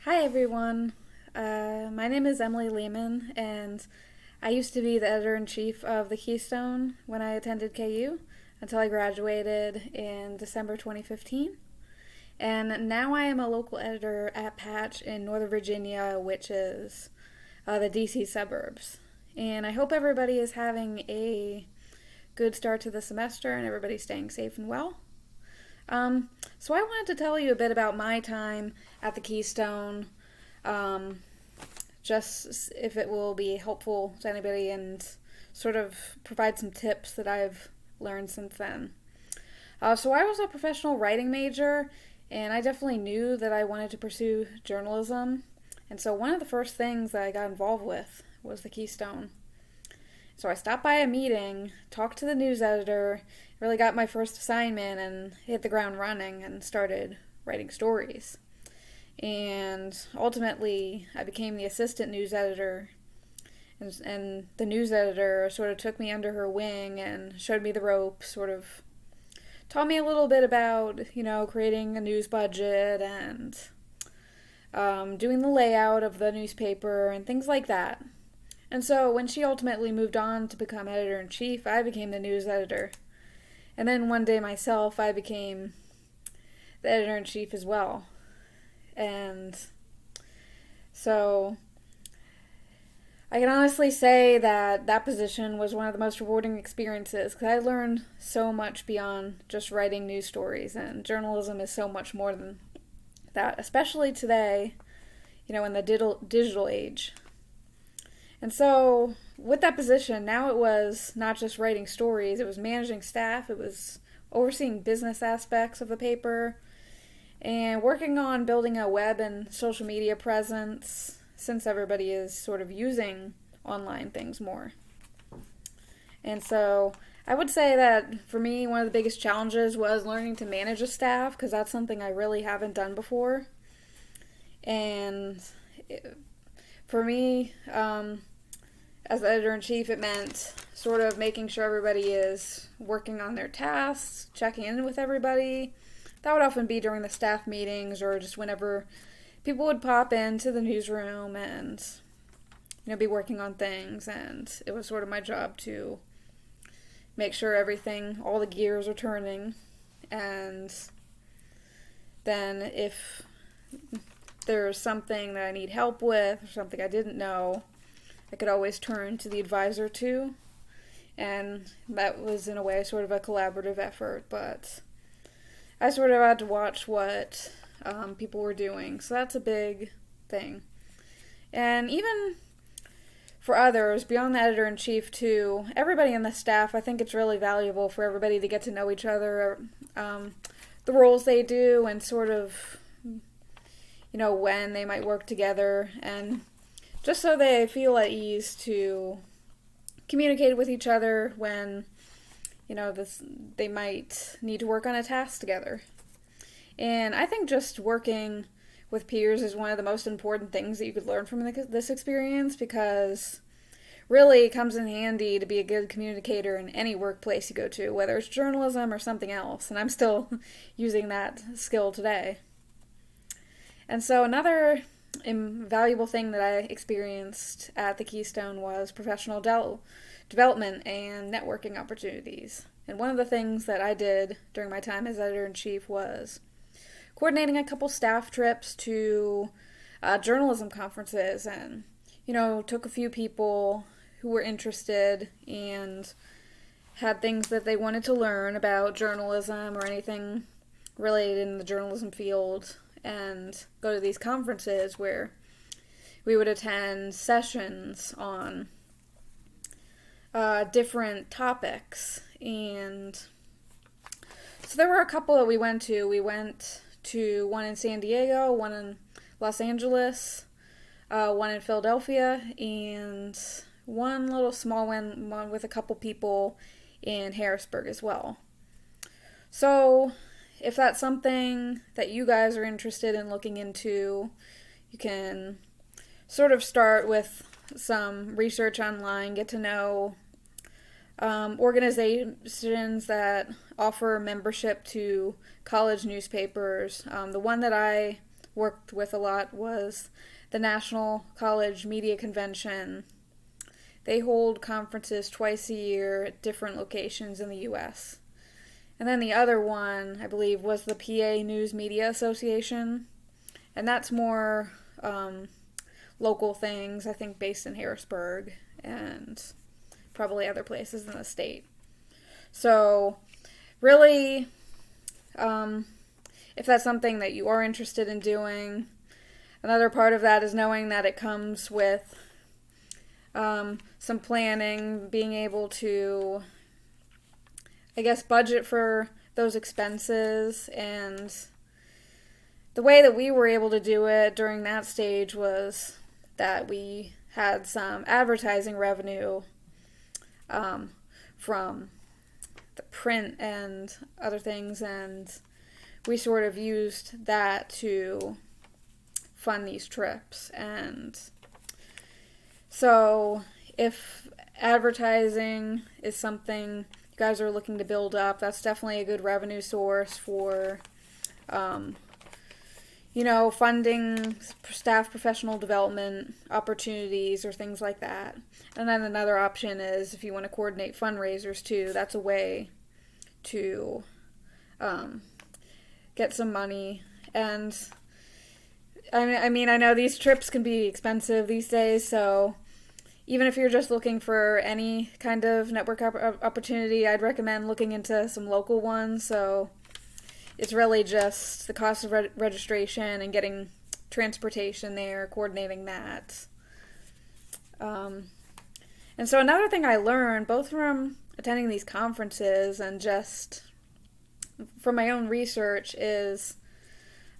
Hi everyone. My name is Emily Leayman, and I used to be the editor-in-chief of the Keystone when I attended KU until I graduated in December 2015. And now I am a local editor at Patch in Northern Virginia, which is the DC suburbs. And I hope everybody is having a good start to the semester and everybody's staying safe and well. So I wanted to tell you a bit about my time at the Keystone, um, just if it will be helpful to anybody and sort of provide some tips that I've learned since then. So I was a professional writing major, and I definitely knew that I wanted to pursue journalism. And so one of the first things that I got involved with was the Keystone. So I stopped by a meeting, talked to the news editor, really got my first assignment, and hit the ground running and started writing stories. And ultimately, I became the assistant news editor. And the news editor sort of took me under her wing and showed me the ropes, sort of taught me a little bit about, creating a news budget and doing the layout of the newspaper and things like that. And so when she ultimately moved on to become editor-in-chief, I became the news editor. And then one day myself, I became the editor-in-chief as well. And so I can honestly say that that position was one of the most rewarding experiences because I learned so much beyond just writing news stories. And journalism is so much more than that, especially today, in the digital age. And so, with that position, now it was not just writing stories, it was managing staff, it was overseeing business aspects of the paper, and working on building a web and social media presence since everybody is sort of using online things more. And so, I would say that for me, one of the biggest challenges was learning to manage a staff because that's something I really haven't done before. And for me, as editor-in-chief, it meant sort of making sure everybody is working on their tasks, checking in with everybody. That would often be during the staff meetings or just whenever people would pop into the newsroom and, be working on things. And it was sort of my job to make sure all the gears are turning. And then if there's something that I need help with or something I didn't know, I could always turn to the advisor too. And that was in a way sort of a collaborative effort, but I sort of had to watch what people were doing. So that's a big thing. And even for others, beyond the editor-in-chief too, everybody in the staff, I think it's really valuable for everybody to get to know each other, the roles they do, and sort of, when they might work together, and just so they feel at ease to communicate with each other when, they might need to work on a task together. And I think just working with peers is one of the most important things that you could learn from this experience because really it comes in handy to be a good communicator in any workplace you go to, whether it's journalism or something else. And I'm still using that skill today. And so another invaluable thing that I experienced at the Keystone was professional development and networking opportunities. And one of the things that I did during my time as editor-in-chief was coordinating a couple staff trips to journalism conferences and, took a few people who were interested and had things that they wanted to learn about journalism or anything related in the journalism field and go to these conferences where we would attend sessions on different topics. And so there were a couple that we went to. We went to one in San Diego, one in Los Angeles, one in Philadelphia, and one little small one with a couple people in Harrisburg as well. So if that's something that you guys are interested in looking into, you can sort of start with some research online, get to know organizations that offer membership to college newspapers. The one that I worked with a lot was the National College Media Convention. They hold conferences twice a year at different locations in the U.S. And then the other one, I believe, was the PA News Media Association. And that's more local things, I think, based in Harrisburg and probably other places in the state. So, really, if that's something that you are interested in doing, another part of that is knowing that it comes with some planning, being able to, I guess, budget for those expenses. And the way that we were able to do it during that stage was that we had some advertising revenue from the print and other things, and we sort of used that to fund these trips. And so if advertising is something you guys are looking to build up, that's definitely a good revenue source for funding staff professional development opportunities or things like that. And then another option is if you want to coordinate fundraisers too, that's a way to get some money. And I mean, I know these trips can be expensive these days, so even if you're just looking for any kind of network opportunity, I'd recommend looking into some local ones. So it's really just the cost of registration and getting transportation there, coordinating that. And so another thing I learned, both from attending these conferences and just from my own research, is,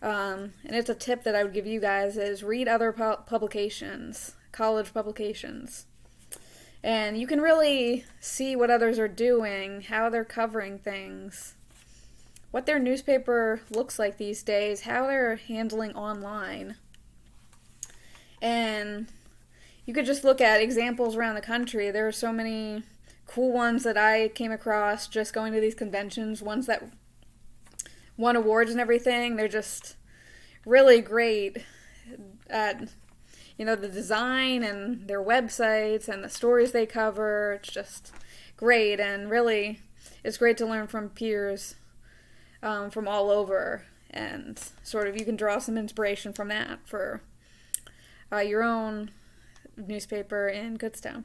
and it's a tip that I would give you guys, is read other publications, college publications. And you can really see what others are doing, how they're covering things, what their newspaper looks like these days, how they're handling online. And you could just look at examples around the country. There are so many cool ones that I came across just going to these conventions, ones that won awards and everything. They're just really great at, the design and their websites and the stories they cover. It's just great, and really it's great to learn from peers from all over, and sort of you can draw some inspiration from that for your own newspaper in Kutztown.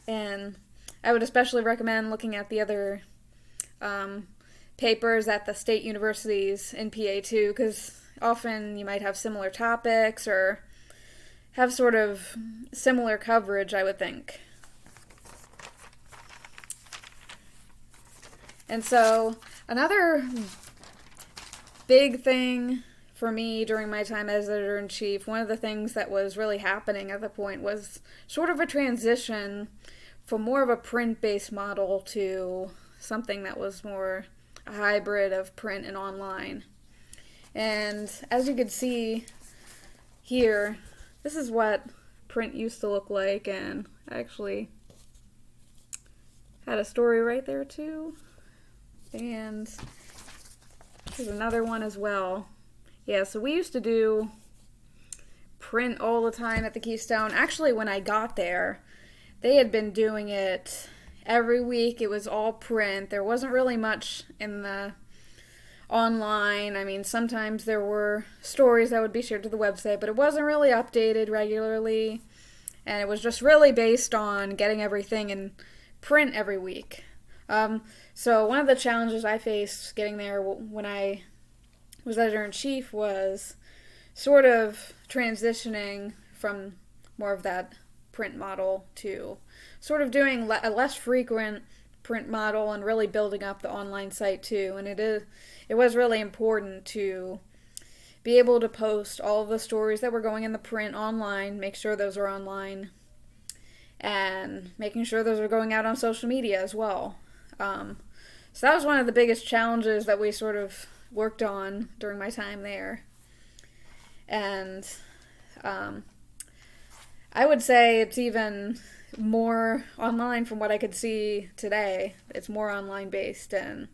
And I would especially recommend looking at the other papers at the state universities in PA too, because often you might have similar topics or have sort of similar coverage, I would think. And so another big thing for me during my time as editor-in-chief, one of the things that was really happening at the point was sort of a transition from more of a print-based model to something that was more a hybrid of print and online. And as you can see here, this is what print used to look like, and I actually had a story right there too. And there's another one as well. Yeah, so we used to do print all the time at the Keystone. Actually, when I got there, they had been doing it every week. It was all print. There wasn't really much in the online. I mean, sometimes there were stories that would be shared to the website, but it wasn't really updated regularly. And it was just really based on getting everything in print every week. So one of the challenges I faced getting there when I was editor-in-chief was sort of transitioning from more of that print model to sort of doing a less frequent print model and really building up the online site too. And it was really important to be able to post all of the stories that were going in the print online, make sure those are online, and making sure those are going out on social media as well. So that was one of the biggest challenges that we sort of worked on during my time there. And I would say it's even more online from what I could see today. It's more online based. And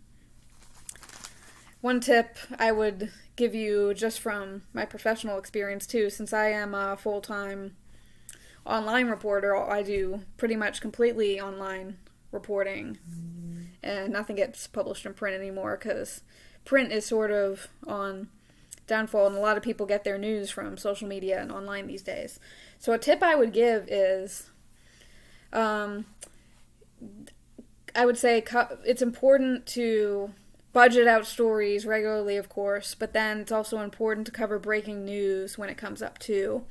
one tip I would give you just from my professional experience too, since I am a full-time online reporter. I do pretty much completely online reporting, and nothing gets published in print anymore because print is sort of on downfall, and a lot of people get their news from social media and online these days. So a tip I would give is, I would say it's important to budget out stories regularly, of course, but then it's also important to cover breaking news when it comes up too.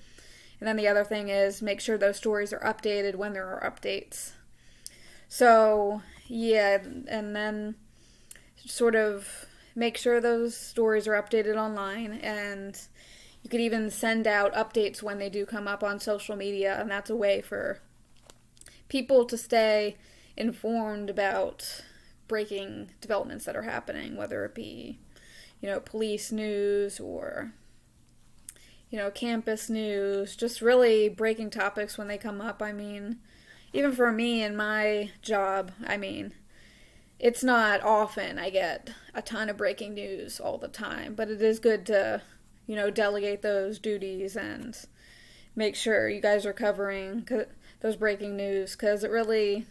And then the other thing is make sure those stories are updated when there are updates. So, yeah, and then sort of make sure those stories are updated online, and you could even send out updates when they do come up on social media, and that's a way for people to stay informed about breaking developments that are happening, whether it be, police news or, campus news, just really breaking topics when they come up. I mean, even for me in my job, it's not often I get a ton of breaking news all the time, but it is good to, delegate those duties and make sure you guys are covering those breaking news, because it really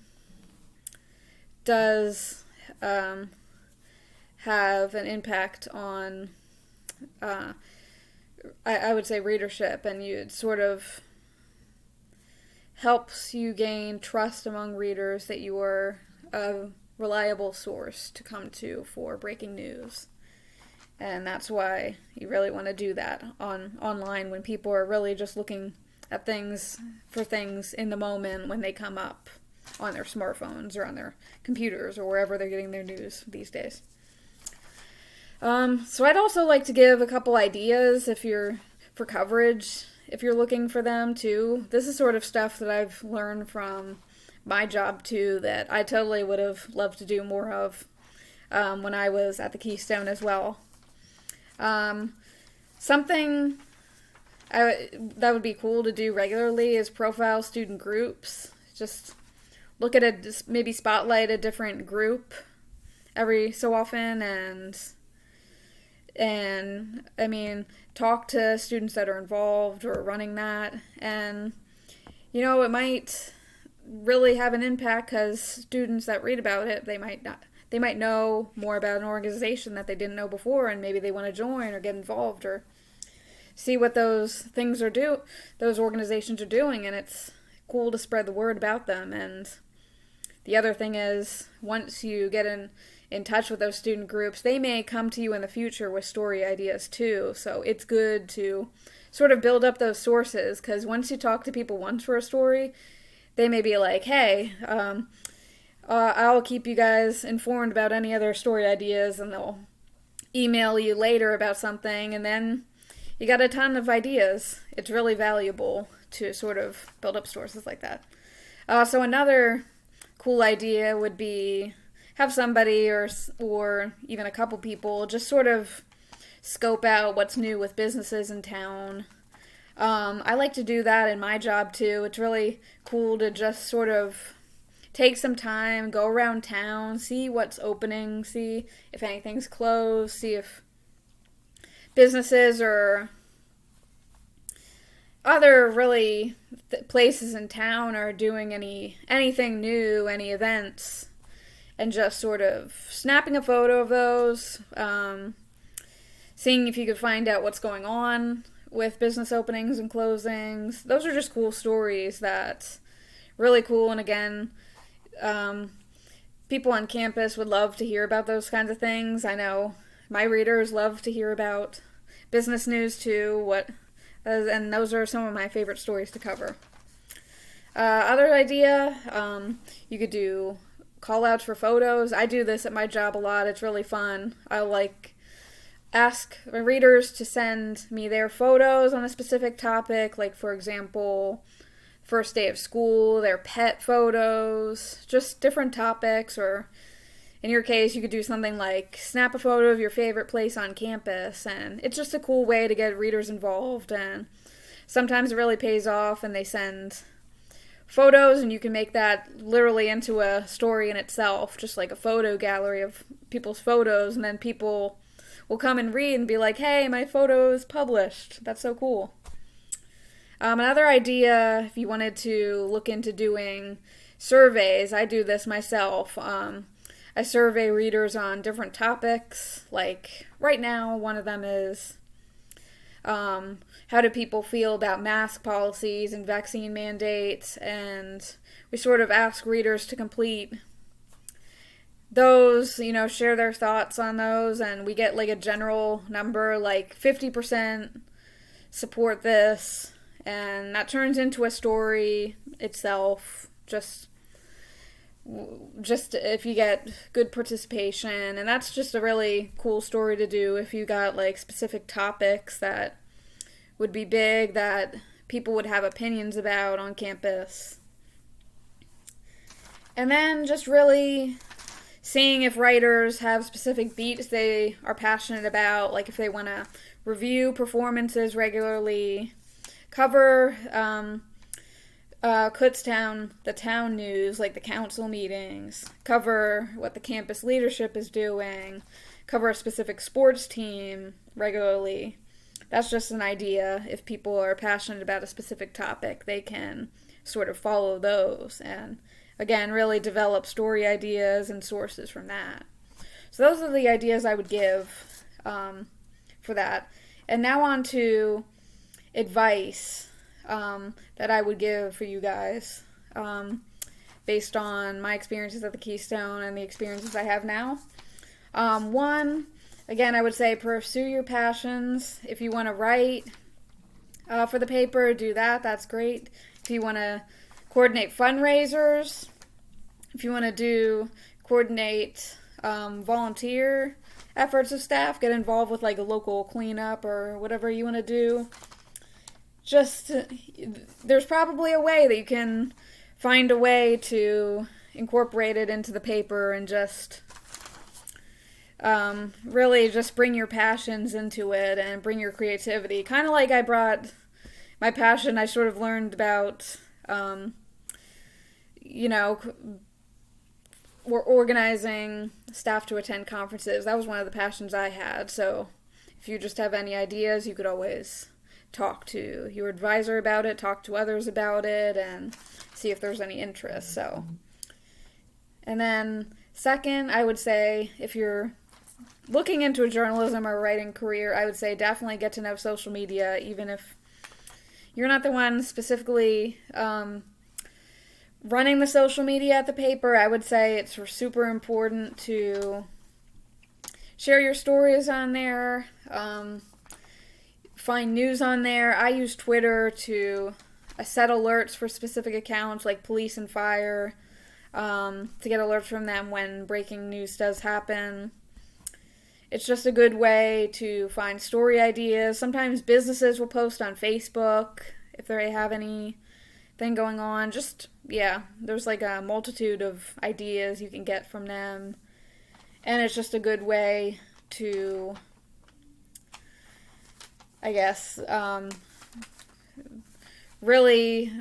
does have an impact on, I would say, readership, and it sort of helps you gain trust among readers that you are a reliable source to come to for breaking news. And that's why you really want to do that online when people are really just looking at things in the moment when they come up on their smartphones or on their computers or wherever they're getting their news these days. So I'd also like to give a couple ideas for coverage, if you're looking for them too. This is sort of stuff that I've learned from my job too that I totally would have loved to do more of when I was at the Keystone as well. Something that would be cool to do regularly is profile student groups. Just look at maybe spotlight a different group every so often, and talk to students that are involved or running that, and it might really have an impact because students that read about it, they might know more about an organization that they didn't know before, and maybe they want to join or get involved or see what those organizations are doing, and it's cool to spread the word about them. And the other thing is, once you get in touch with those student groups, they may come to you in the future with story ideas too, so it's good to sort of build up those sources, because once you talk to people once for a story, they may be like, hey, I'll keep you guys informed about any other story ideas, and they'll email you later about something, and then you got a ton of ideas. It's really valuable to sort of build up sources like that. So another cool idea would be have somebody or even a couple people just sort of scope out what's new with businesses in town. I like to do that in my job too. It's really cool to just sort of take some time, go around town, see what's opening, see if anything's closed, see if businesses or other really places in town are doing anything new, any events, and just sort of snapping a photo of those, seeing if you could find out what's going on with business openings and closings. Those are just cool stories that's really cool, and again, people on campus would love to hear about those kinds of things. I know my readers love to hear about business news too, and those are some of my favorite stories to cover. Other idea, you could do call-outs for photos. I do this at my job a lot. It's really fun. I ask my readers to send me their photos on a specific topic, like, for example, first day of school, their pet photos, just different topics, or in your case, you could do something like snap a photo of your favorite place on campus, and it's just a cool way to get readers involved, and sometimes it really pays off, and they send photos, and you can make that literally into a story in itself, just like a photo gallery of people's photos, and then people will come and read and be like, hey, my photo's published. That's so cool. Another idea, if you wanted to look into doing surveys, I do this myself. I survey readers on different topics. Like right now, one of them is how do people feel about mask policies and vaccine mandates, and we sort of ask readers to complete those, share their thoughts on those, and we get like a general number, like 50% support this, and that turns into a story itself, just if you get good participation. And that's just a really cool story to do if you got like specific topics that would be big that people would have opinions about on campus. And then just really seeing if writers have specific beats they are passionate about, like if they want to review performances regularly, cover Kutztown, the town news, like the council meetings, cover what the campus leadership is doing, cover a specific sports team regularly. That's just an idea. If people are passionate about a specific topic, they can sort of follow those and, again, really develop story ideas and sources from that. So those are the ideas I would give for that. And now on to advice that I would give for you guys based on my experiences at the Keystone and the experiences I have now. One, again, I would say pursue your passions. If you want to write for the paper, do that. That's great. If you want to coordinate fundraisers, if you want to coordinate volunteer efforts of staff, get involved with like a local cleanup or whatever you want to do. Just, there's probably a way that you can find a way to incorporate it into the paper and just really just bring your passions into it and bring your creativity. Kind of like I brought my passion, I sort of learned about, we're organizing staff to attend conferences. That was one of the passions I had. So if you just have any ideas, you could always talk to your advisor about it, talk to others about it, and see if there's any interest. So, and then second, I would say if you're looking into a journalism or writing career, I would say definitely get to know social media, even if you're not the one specifically running the social media at the paper. I would say it's super important to share your stories on there, find news on there. I use Twitter to set alerts for specific accounts like police and fire, to get alerts from them when breaking news does happen. It's just a good way to find story ideas. Sometimes businesses will post on Facebook if they have anything going on. Just, yeah, there's like a multitude of ideas you can get from them. And it's just a good way to, I guess, really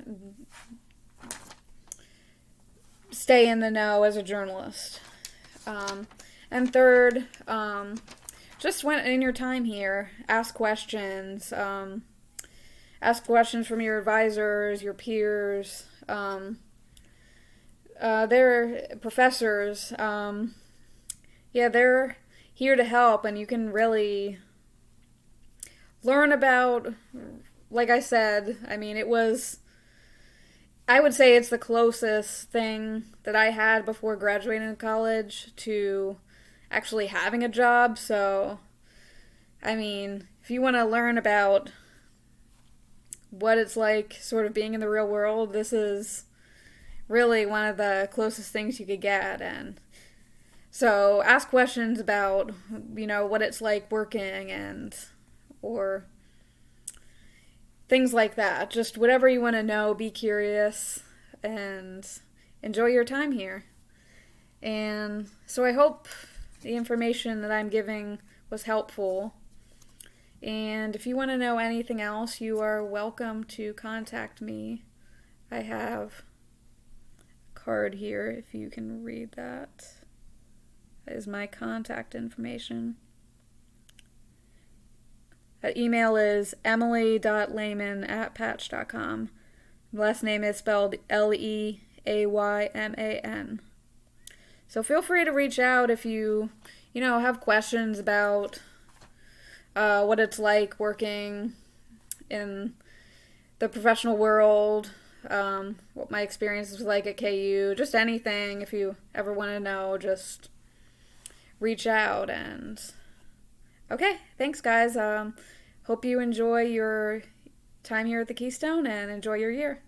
stay in the know as a journalist. And third, just when in your time here, ask questions. Ask questions from your advisors, your peers. They're professors. They're here to help, and you can really learn about, like I said, I mean, I would say it's the closest thing that I had before graduating college to actually having a job. So, I mean, if you want to learn about what it's like sort of being in the real world, this is really one of the closest things you could get. And so ask questions about, what it's like working or things like that. Just whatever you want to know, be curious and enjoy your time here. And so I hope the information that I'm giving was helpful. And if you want to know anything else, you are welcome to contact me. I have a card here if you can read that. That is my contact information. Email is emily.leayman@patch.com. Last name is spelled Leayman. So feel free to reach out if you have questions about what it's like working in the professional world, what my experience was like at KU, just anything. If you ever want to know, just reach out. And okay, thanks, guys. Hope you enjoy your time here at the Keystone and enjoy your year.